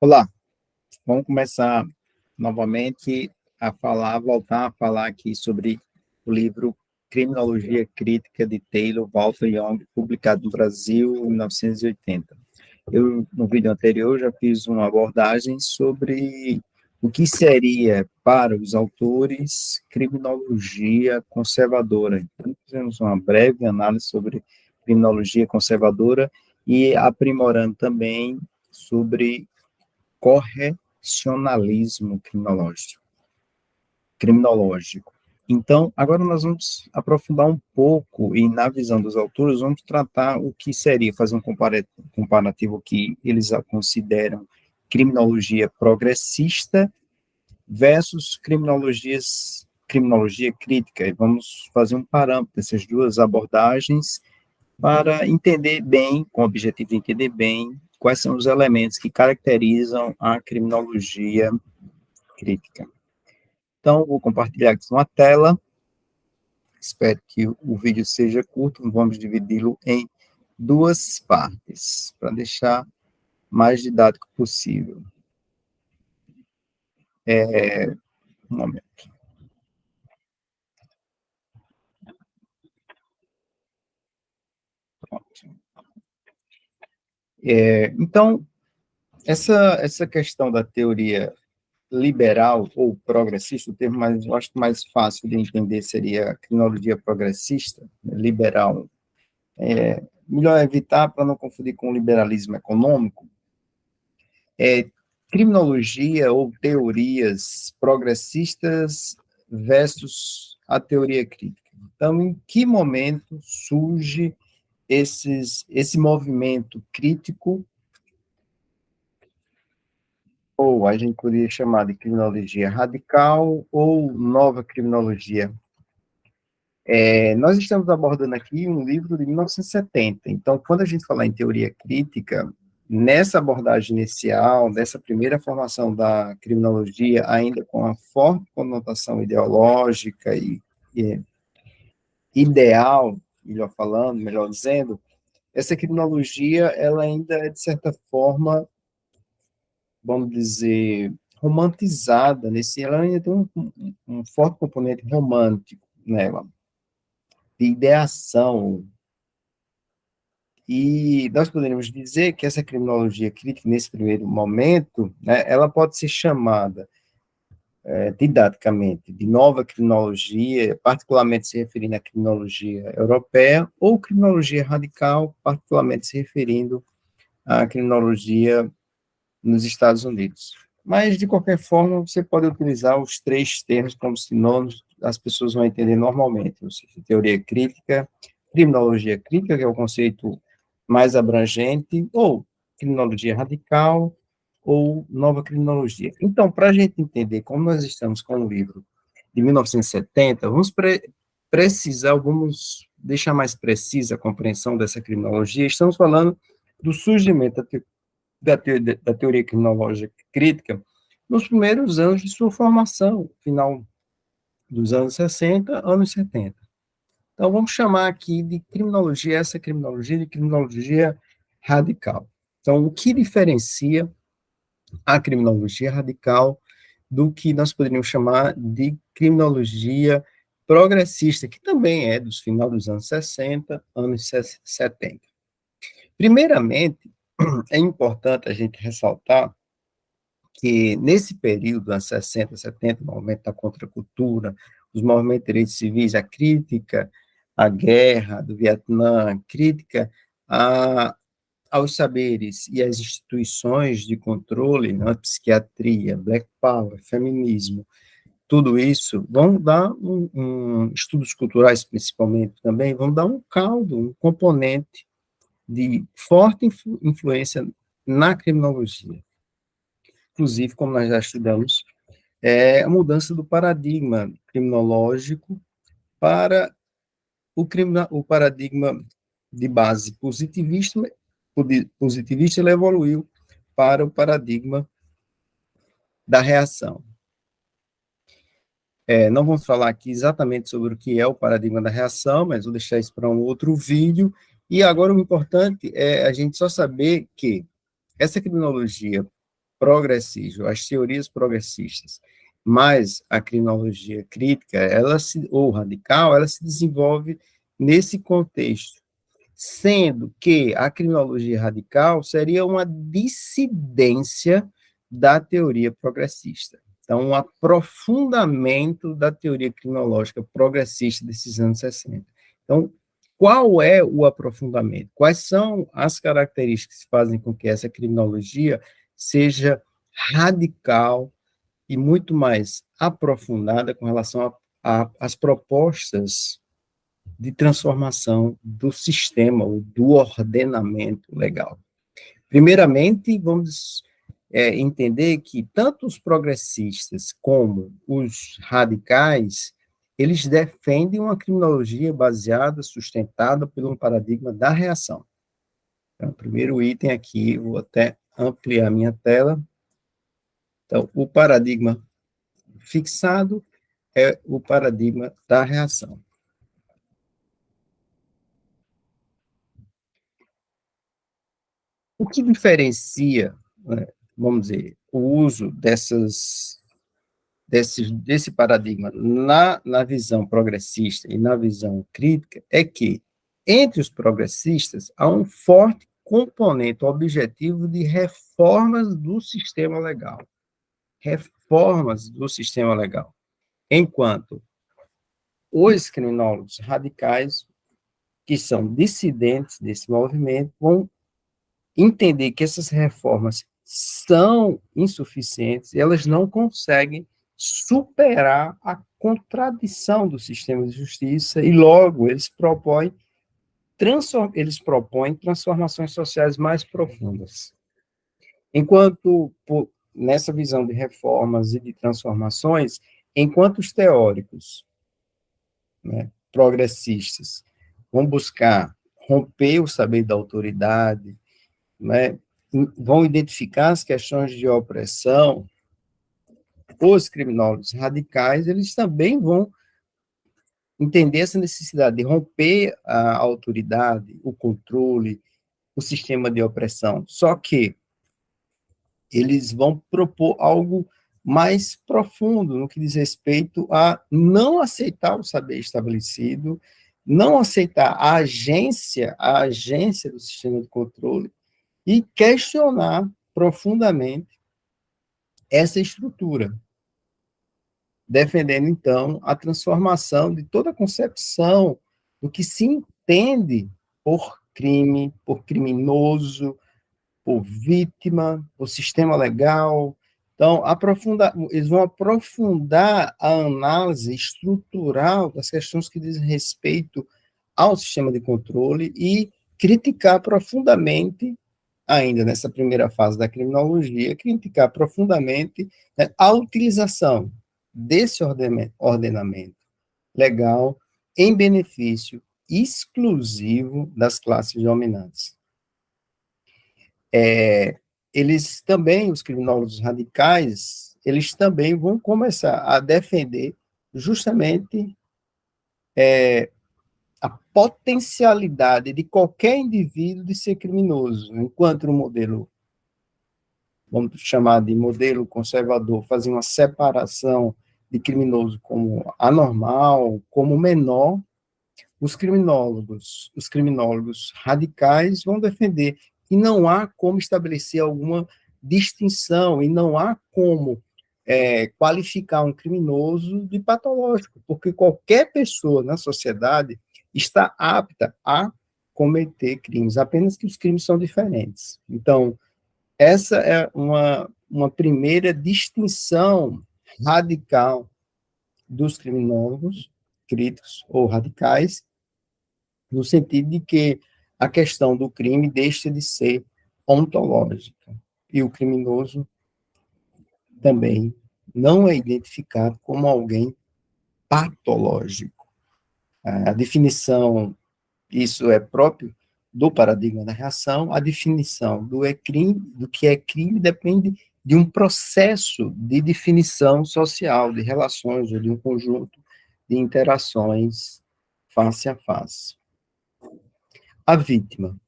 Olá, vamos começar novamente voltar a falar aqui sobre o livro Criminologia Crítica de Taylor Walter Young, publicado no Brasil em 1980. No vídeo anterior, já fiz uma abordagem sobre o que seria, para os autores, criminologia conservadora. Então, fizemos uma breve análise sobre criminologia conservadora e aprimorando também sobre correcionalismo criminológico. Então, agora nós vamos aprofundar um pouco e, na visão dos autores, vamos tratar o que seria, fazer um comparativo que eles consideram criminologia progressista versus criminologia crítica. E vamos fazer um parâmetro dessas duas abordagens para entender bem, com o objetivo de entender bem, quais são os elementos que caracterizam a criminologia crítica. Então, vou compartilhar aqui uma tela, espero que o vídeo seja curto, vamos dividi-lo em duas partes, para deixar mais didático possível. Um momento. Então, essa questão da teoria liberal ou progressista, o termo mais, eu acho que mais fácil de entender seria criminologia progressista, liberal. Melhor evitar para não confundir com o liberalismo econômico. Criminologia ou teorias progressistas versus a teoria crítica. Então, em que momento surge esse movimento crítico, ou a gente poderia chamar de criminologia radical ou nova criminologia? Nós estamos abordando aqui um livro de 1970, então, quando a gente falar em teoria crítica, nessa abordagem inicial, nessa primeira formação da criminologia, ainda com a forte conotação ideológica e ideal, melhor dizendo, essa criminologia, ela ainda é, de certa forma, vamos dizer, romantizada, ela ainda tem um forte componente romântico nela, de ideação. E nós poderíamos dizer que essa criminologia crítica, nesse primeiro momento, né, ela pode ser chamada, didaticamente, de nova criminologia, particularmente se referindo à criminologia europeia, ou criminologia radical, particularmente se referindo à criminologia nos Estados Unidos. Mas, de qualquer forma, você pode utilizar os três termos como sinônimos, as pessoas vão entender normalmente, ou seja, teoria crítica, criminologia crítica, que é o conceito mais abrangente, ou criminologia radical, ou nova criminologia. Então, para a gente entender como nós estamos com o livro de 1970, vamos deixar mais precisa a compreensão dessa criminologia. Estamos falando do surgimento da teoria criminológica crítica nos primeiros anos de sua formação, final dos anos 60, anos 70. Então, vamos chamar aqui de criminologia, essa criminologia de criminologia radical. Então, o que diferencia a criminologia radical do que nós poderíamos chamar de criminologia progressista, que também é dos final dos anos 60, anos 70. Primeiramente, é importante a gente ressaltar que nesse período, anos 60, 70, o movimento da contracultura, os movimentos de direitos civis, a crítica à guerra do Vietnã, crítica aos saberes e às instituições de controle, né, psiquiatria, black power, feminismo, tudo isso, vão dar estudos culturais, principalmente, também, vão dar um caldo, um componente de forte influência na criminologia. Inclusive, como nós já estudamos, é a mudança do paradigma criminológico para o paradigma de base positivista, ele evoluiu para o paradigma da reação. Não vamos falar aqui exatamente sobre o que é o paradigma da reação, mas vou deixar isso para um outro vídeo. E agora o importante é a gente só saber que essa criminologia progressista, as teorias progressistas, mas a criminologia crítica, ou radical, ela se desenvolve nesse contexto, sendo que a criminologia radical seria uma dissidência da teoria progressista. Então, um aprofundamento da teoria criminológica progressista desses anos 60. Então, qual é o aprofundamento? Quais são as características que fazem com que essa criminologia seja radical e muito mais aprofundada com relação às propostas de transformação do sistema, ou do ordenamento legal? Primeiramente, vamos entender que tanto os progressistas como os radicais, eles defendem uma criminologia baseada, sustentada por um paradigma da reação. Então, o primeiro item aqui, vou até ampliar minha tela. Então, o paradigma fixado é o paradigma da reação. O que diferencia, né, vamos dizer, o uso desse paradigma na visão progressista e na visão crítica é que, entre os progressistas, há um forte componente objetivo de reformas do sistema legal. Reformas do sistema legal. Enquanto os criminólogos radicais, que são dissidentes desse movimento, vão entender que essas reformas são insuficientes, elas não conseguem superar a contradição do sistema de justiça e logo eles propõem transformações sociais mais profundas. Enquanto nessa visão de reformas e de transformações, enquanto os teóricos, né, progressistas vão buscar romper o saber da autoridade, né, vão identificar as questões de opressão, os criminólogos radicais, eles também vão entender essa necessidade de romper a autoridade, o controle, o sistema de opressão. Só que eles vão propor algo mais profundo no que diz respeito a não aceitar o saber estabelecido, não aceitar a agência do sistema de controle e questionar profundamente essa estrutura, defendendo, então, a transformação de toda a concepção do que se entende por crime, por criminoso, por vítima, por sistema legal. Então, eles vão aprofundar a análise estrutural das questões que dizem respeito ao sistema de controle e criticar profundamente, ainda nessa primeira fase da criminologia, criticar profundamente, né, a utilização desse ordenamento legal em benefício exclusivo das classes dominantes. Eles também, os criminólogos radicais, eles também vão começar a defender justamente a potencialidade de qualquer indivíduo de ser criminoso, enquanto o modelo, vamos chamar de modelo conservador, fazia uma separação de criminoso como anormal, como menor, os criminólogos radicais vão defender que não há como estabelecer alguma distinção e não há como qualificar um criminoso de patológico, porque qualquer pessoa na sociedade está apta a cometer crimes, apenas que os crimes são diferentes. Então, essa é uma primeira distinção radical dos criminólogos críticos ou radicais, no sentido de que a questão do crime deixa de ser ontológica, e o criminoso também não é identificado como alguém patológico. A definição, isso é próprio do paradigma da reação, a definição do que é crime depende de um processo de definição social, de relações, ou de um conjunto de interações face a face. A vítima.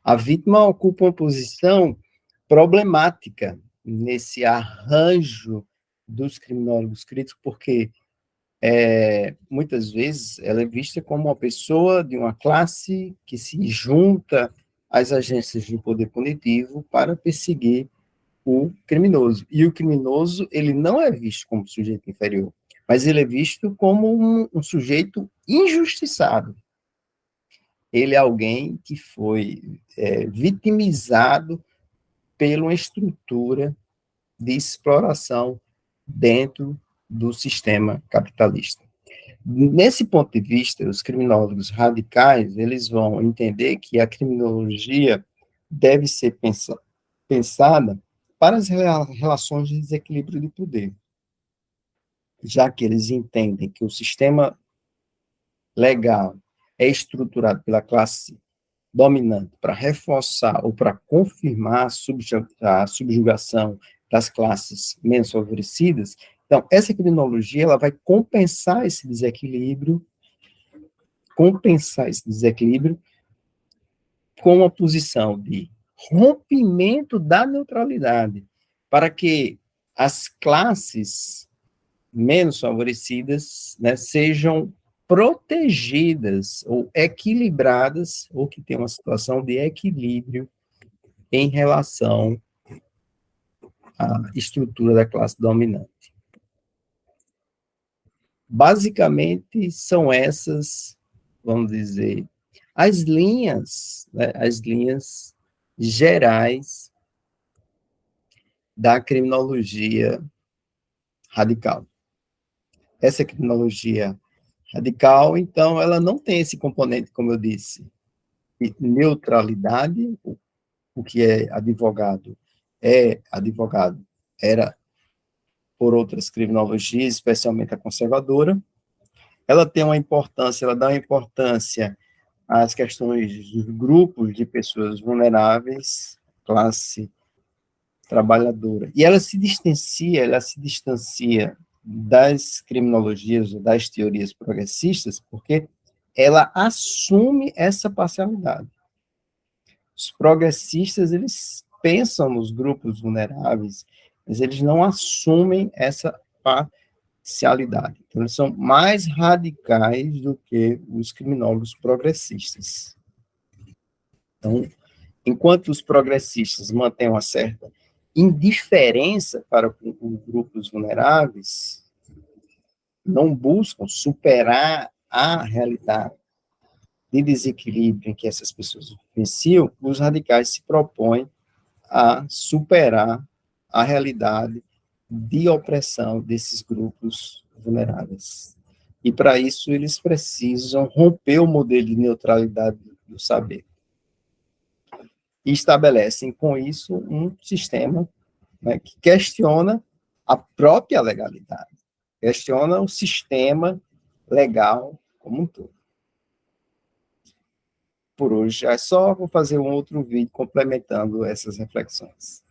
A vítima ocupa uma posição problemática nesse arranjo dos criminólogos críticos, porque muitas vezes ela é vista como uma pessoa de uma classe que se junta às agências de poder punitivo para perseguir o criminoso. E o criminoso, ele não é visto como sujeito inferior, mas ele é visto como um sujeito injustiçado. Ele é alguém que foi vitimizado pela uma estrutura de exploração dentro do sistema capitalista. Nesse ponto de vista, os criminólogos radicais, eles vão entender que a criminologia deve ser pensada para as relações de desequilíbrio de poder, já que eles entendem que o sistema legal é estruturado pela classe dominante para reforçar ou para confirmar a subjugação das classes menos favorecidas. Então, essa criminologia ela vai compensar esse desequilíbrio com uma posição de rompimento da neutralidade, para que as classes menos favorecidas, né, sejam protegidas ou equilibradas, ou que tenham uma situação de equilíbrio em relação à estrutura da classe dominante. Basicamente, são essas, vamos dizer, as linhas, né, as linhas gerais da criminologia radical. Essa criminologia radical, então, ela não tem esse componente, como eu disse, de neutralidade, o que é advogado, era por outras criminologias, especialmente a conservadora. Ela tem uma importância, ela dá uma importância às questões dos grupos de pessoas vulneráveis, classe trabalhadora. E ela se distancia das criminologias, das teorias progressistas, porque ela assume essa parcialidade. Os progressistas, eles pensam nos grupos vulneráveis, mas eles não assumem essa parcialidade. Então, eles são mais radicais do que os criminólogos progressistas. Então, enquanto os progressistas mantêm uma certa indiferença para os grupos vulneráveis, não buscam superar a realidade de desequilíbrio em que essas pessoas vivenciam, os radicais se propõem a superar a realidade de opressão desses grupos vulneráveis. E, para isso, eles precisam romper o modelo de neutralidade do saber. E estabelecem, com isso, um sistema, né, que questiona a própria legalidade, questiona o sistema legal como um todo. Por hoje é só, vou fazer um outro vídeo complementando essas reflexões.